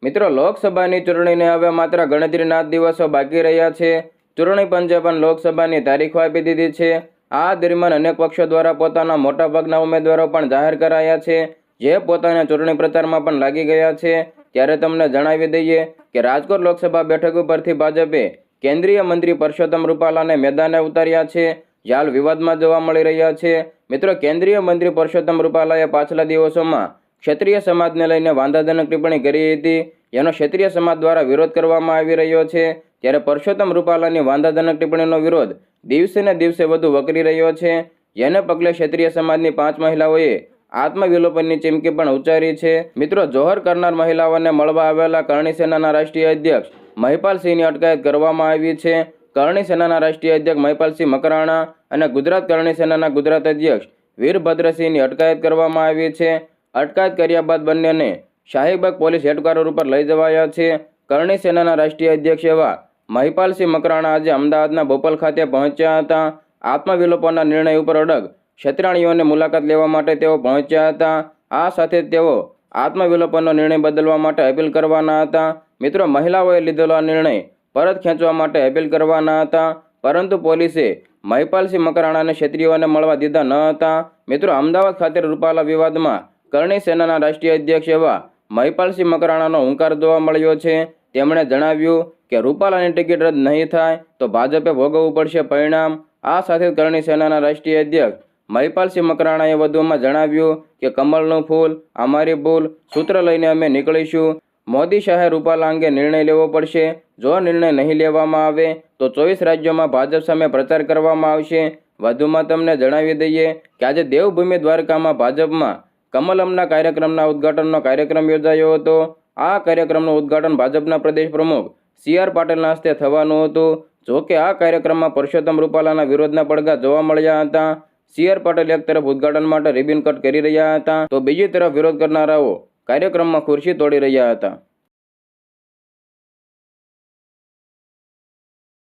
મિત્રો, લોકસભાની ચૂંટણીને હવે માત્ર ગણતરીના દિવસો બાકી રહ્યા છે. ચૂંટણી પંચે પણ લોકસભાની તારીખો આપી દીધી છે. આ દરમિયાન અનેક પક્ષો દ્વારા પોતાના મોટાભાગના ઉમેદવારો પણ જાહેર કરાયા છે, જે પોતાના ચૂંટણી પ્રચારમાં પણ લાગી ગયા છે. ત્યારે તમને જણાવી દઈએ કે રાજકોટ લોકસભા બેઠક ઉપરથી ભાજપે કેન્દ્રીય મંત્રી પરસોત્તમ રૂપાલાને મેદાને ઉતાર્યા છે, જે હાલ વિવાદમાં જોવા મળી રહ્યા છે. મિત્રો, કેન્દ્રીય મંત્રી પરસોત્તમ રૂપાલાએ પાછલા દિવસોમાં ક્ષત્રિય સમાજને લઈને વાંધાજનક ટિપ્પણી કરી હતી, જેનો ક્ષત્રિય સમાજ દ્વારા વિરોધ કરવામાં આવી રહ્યો છે. ત્યારે પરસોત્તમ રૂપાલાની વાંધાજનક ટિપ્પણીનો વિરોધ દિવસે ને દિવસે વધુ વકરી રહ્યો છે, જેને પગલે ક્ષત્રિય સમાજની 5 મહિલાઓએ આત્મવિલોપનની ચીમકી પણ ઉચ્ચારી છે. મિત્રો, જોહર કરનાર મહિલાઓને મળવા આવેલા કરણી સેનાના રાષ્ટ્રીય અધ્યક્ષ મહિપાલસિંહની અટકાયત કરવામાં આવી છે. કરણી સેનાના રાષ્ટ્રીય અધ્યક્ષ મહિપાલસિંહ મકરાણા અને ગુજરાત કરણી સેનાના ગુજરાત અધ્યક્ષ વીરભદ્રસિંહની અટકાયત કરવામાં આવી છે. અટકાયત કર્યા બાદ બંનેને શાહીબાગ પોલીસ હેડક્વાર્ટર ઉપર લઈ જવાયા છે. કરણી સેનાના રાષ્ટ્રીય અધ્યક્ષ એવા મહિપાલસિંહ મકરાણા આજે અમદાવાદના બોપલ ખાતે પહોંચ્યા હતા. આત્મવિલોપનના નિર્ણય ઉપર અડગ ક્ષત્રાણીઓની મુલાકાત લેવા માટે તેઓ પહોંચ્યા હતા. આ સાથે તેઓ આત્મવિલોપનનો નિર્ણય બદલવા માટે અપીલ કરવાના હતા. મિત્રો, મહિલાઓએ લીધેલો આ નિર્ણય પરત ખેંચવા માટે અપીલ કરવાના હતા, પરંતુ પોલીસે મહિપાલસિંહ મકરાણાને ક્ષત્રિયોને મળવા દીધા ન હતા. મિત્રો, અમદાવાદ ખાતે રૂપાલા વિવાદમાં કરણી સેનાના રાષ્ટ્રીય અધ્યક્ષ એવા મહિપાલસિંહ મકરાણાનો હુંકાર જોવા મળ્યો છે. તેમણે જણાવ્યું કે રૂપાલાની ટિકિટ રદ નહીં થાય તો ભાજપે ભોગવવું પડશે પરિણામ. આ સાથે કરણી સેનાના રાષ્ટ્રીય અધ્યક્ષ મહિપાલસિંહ મકરાણાએ વધુમાં જણાવ્યું કે કમળનું ફૂલ અમારી ભૂલ સૂત્ર લઈને અમે નીકળીશું. મોદી શાહે રૂપાલા અંગે નિર્ણય લેવો પડશે. જો નિર્ણય નહીં લેવામાં આવે તો 24 રાજ્યોમાં ભાજપ સામે પ્રચાર કરવામાં આવશે. વધુમાં તમને જણાવી દઈએ કે આજે દેવભૂમિ દ્વારકામાં ભાજપમાં કમલમના કાર્યક્રમના ઉદ્ઘાટનનો કાર્યક્રમ યોજાયો હતો. આ કાર્યક્રમનું ઉદ્ઘાટન ભાજપના પ્રદેશ પ્રમુખ CR પાટીલના હસ્તે થવાનું હતું. જોકે આ કાર્યક્રમમાં પરસોત્તમ રૂપાલાના વિરોધના પડઘા જોવા મળ્યા હતા. CR પાટીલ એક તરફ ઉદ્ઘાટન માટે રિબિન કટ કરી રહ્યા હતા, તો બીજી તરફ વિરોધ કરનારાઓ કાર્યક્રમમાં ખુરશી તોડી રહ્યા હતા.